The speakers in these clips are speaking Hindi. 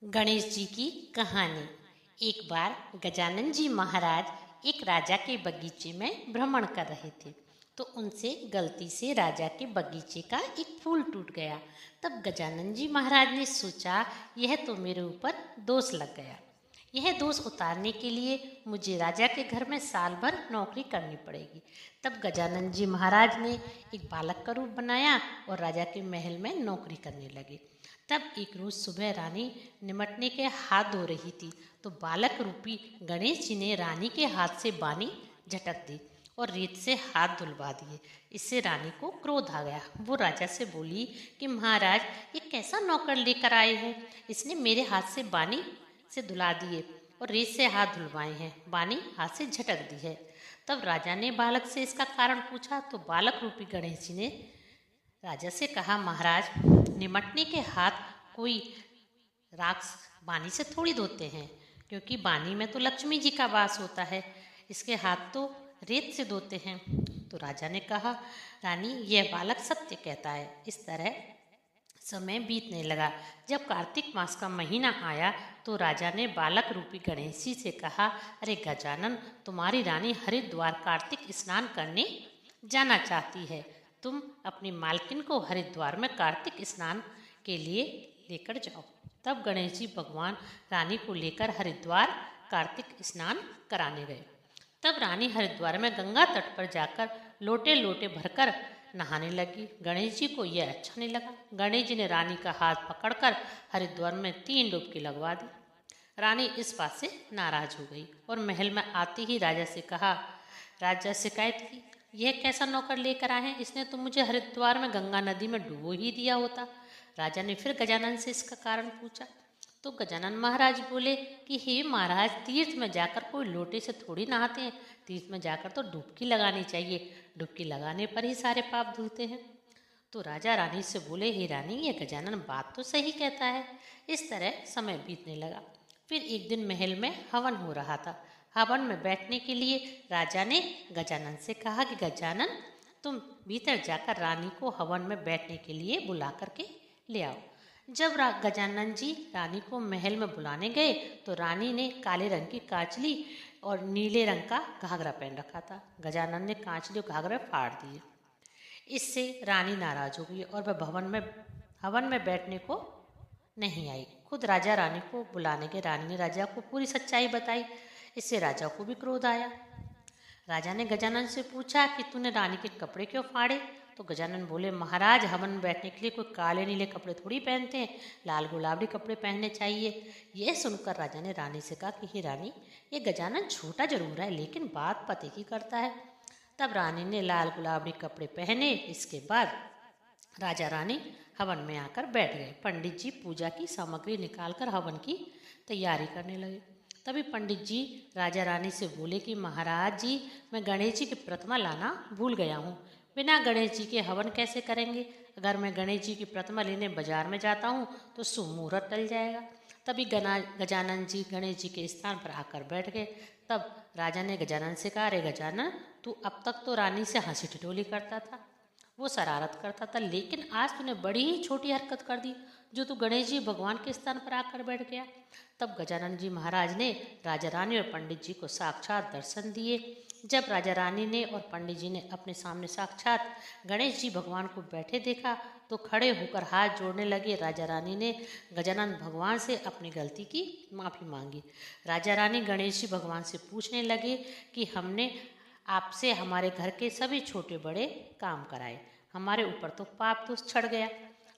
गणेश जी की कहानी। एक बार गजानन जी महाराज एक राजा के बगीचे में भ्रमण कर रहे थे, तो उनसे गलती से राजा के बगीचे का एक फूल टूट गया। तब गजानन जी महाराज ने सोचा, यह तो मेरे ऊपर दोष लग गया। यह दोष उतारने के लिए मुझे राजा के घर में साल भर नौकरी करनी पड़ेगी। तब गजानन जी महाराज ने एक बालक का रूप बनाया और राजा के महल में नौकरी करने लगे। तब एक रोज सुबह रानी निमटने के हाथ धो रही थी, तो बालक रूपी गणेश जी ने रानी के हाथ से बानी झटक दी और रेत से हाथ धुलवा दिए। इससे रानी को क्रोध आ गया। वो राजा से बोली कि महाराज, ये कैसा नौकर लेकर आए हो? इसने मेरे हाथ से बानी से धुला दिए और रेत से हाथ धुलवाए हैं, बानी हाथ से झटक दी है। तब राजा ने बालक से इसका कारण पूछा, तो बालक रूपी गणेश जी ने राजा से कहा, महाराज, निमटने के हाथ कोई राख बानी से थोड़ी धोते हैं, क्योंकि बानी में तो लक्ष्मी जी का वास होता है। इसके हाथ तो रेत से धोते हैं। तो राजा ने कहा, रानी, यह बालक सत्य कहता है। इस तरह समय बीतने लगा। जब कार्तिक मास का महीना आया तो राजा ने बालक रूपी गणेश जी से कहा, अरे गजानन, तुम्हारी रानी हरिद्वार कार्तिक स्नान करने जाना चाहती है। तुम अपनी मालकिन को हरिद्वार में कार्तिक स्नान के लिए लेकर जाओ। तब गणेश जी भगवान रानी को लेकर हरिद्वार कार्तिक स्नान कराने गए। तब रानी हरिद्वार में गंगा तट पर जाकर लोटे लोटे भरकर नहाने लगी। गणेश जी को यह अच्छा नहीं लगा। गणेश जी ने रानी का हाथ पकड़कर हरिद्वार में 3 डुबकी लगवा दी। रानी इस बात से नाराज हो गई और महल में आते ही राजा से कहा, राजा शिकायत की, यह कैसा नौकर लेकर आए हैं? इसने तो मुझे हरिद्वार में गंगा नदी में डुबो ही दिया होता। राजा ने फिर गजानन से इसका कारण पूछा, तो गजानन महाराज बोले कि हे महाराज, तीर्थ में जाकर कोई लोटे से थोड़ी नहाते हैं। तीर्थ में जाकर तो डुबकी लगानी चाहिए। डुबकी लगाने पर ही सारे पाप धुलते हैं। तो राजा रानी से बोले, हे रानी, ये गजानन बात तो सही कहता है। इस तरह समय बीतने लगा। फिर एक दिन महल में हवन हो रहा था। हवन में बैठने के लिए राजा ने गजानन से कहा कि गजानन, तुम भीतर जाकर रानी को हवन में बैठने के लिए बुला करके ले आओ। जब गजानन जी रानी को महल में बुलाने गए तो रानी ने काले रंग की कांचली और नीले रंग का घाघरा पहन रखा था। गजानन ने कांचली और घाघरा फाड़ दिए। इससे रानी नाराज हो गई और वह हवन में बैठने को नहीं आई। खुद राजा रानी को बुलाने के रानी ने राजा को पूरी सच्चाई बताई। इससे राजा को भी क्रोध आया। राजा ने गजानन से पूछा कि तूने रानी के कपड़े क्यों फाड़े? तो गजानन बोले, महाराज, हवन में बैठने के लिए कोई काले नीले कपड़े थोड़ी पहनते हैं, लाल गुलाबी कपड़े पहनने चाहिए। यह सुनकर राजा ने रानी से कहा कि हे रानी, ये गजानन छोटा जरूर है, लेकिन बात पते की करता है। तब रानी ने लाल गुलाबी कपड़े पहने। इसके बाद राजा रानी हवन में आकर बैठ गए। पंडित जी पूजा की सामग्री निकालकर हवन की तैयारी करने लगे। तभी पंडित जी राजा रानी से बोले कि महाराज जी, मैं गणेश जी की प्रतिमा लाना भूल गया हूँ। बिना गणेश जी के हवन कैसे करेंगे? अगर मैं गणेश जी की प्रतिमा लेने बाजार में जाता हूँ तो शुभ मुहूर्त टल जाएगा। तभी गजानन जी गणेश जी के स्थान पर आकर बैठ गए। तब राजा ने गजानन से कहा, अरे गजानन, तू अब तक तो रानी से हंसी ठिठोली करता था, वो शरारत करता था, लेकिन आज तूने बड़ी ही छोटी हरकत कर दी, जो तू गणेश जी भगवान के स्थान पर आकर बैठ गया। तब गजानन जी महाराज ने राजा रानी और पंडित जी को साक्षात दर्शन दिए। जब राजा रानी ने और पंडित जी ने अपने सामने साक्षात गणेश जी भगवान को बैठे देखा तो खड़े होकर हाथ जोड़ने लगे। राजा रानी ने गजानन भगवान से अपनी गलती की माफ़ी मांगी। राजा रानी गणेश जी भगवान से पूछने लगे कि हमने आपसे हमारे घर के सभी छोटे बड़े काम कराए, हमारे ऊपर तो पाप दोष चढ़ गया,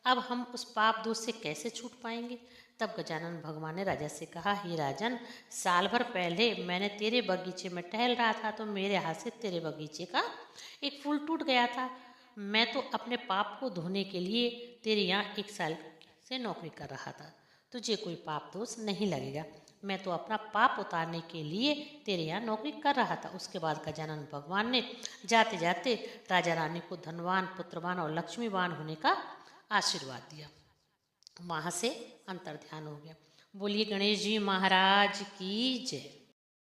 अब हम उस पाप दोष से कैसे छूट पाएंगे? तब गजानन भगवान ने राजा से कहा, हे राजन, साल भर पहले मैंने तेरे बगीचे में टहल रहा था तो मेरे हाथ से तेरे बगीचे का एक फूल टूट गया था। मैं तो अपने पाप को धोने के लिए तेरे यहाँ 1 साल से नौकरी कर रहा था। तुझे कोई पाप दोष नहीं लगेगा। मैं तो अपना पाप उतारने के लिए तेरे यहाँ नौकरी कर रहा था। उसके बाद गजानन भगवान ने जाते जाते राजा रानी को धनवान, पुत्रवान और लक्ष्मीवान होने का आशीर्वाद दिया। वहाँ से अंतर्ध्यान हो गया। बोलिए गणेश जी महाराज की जय।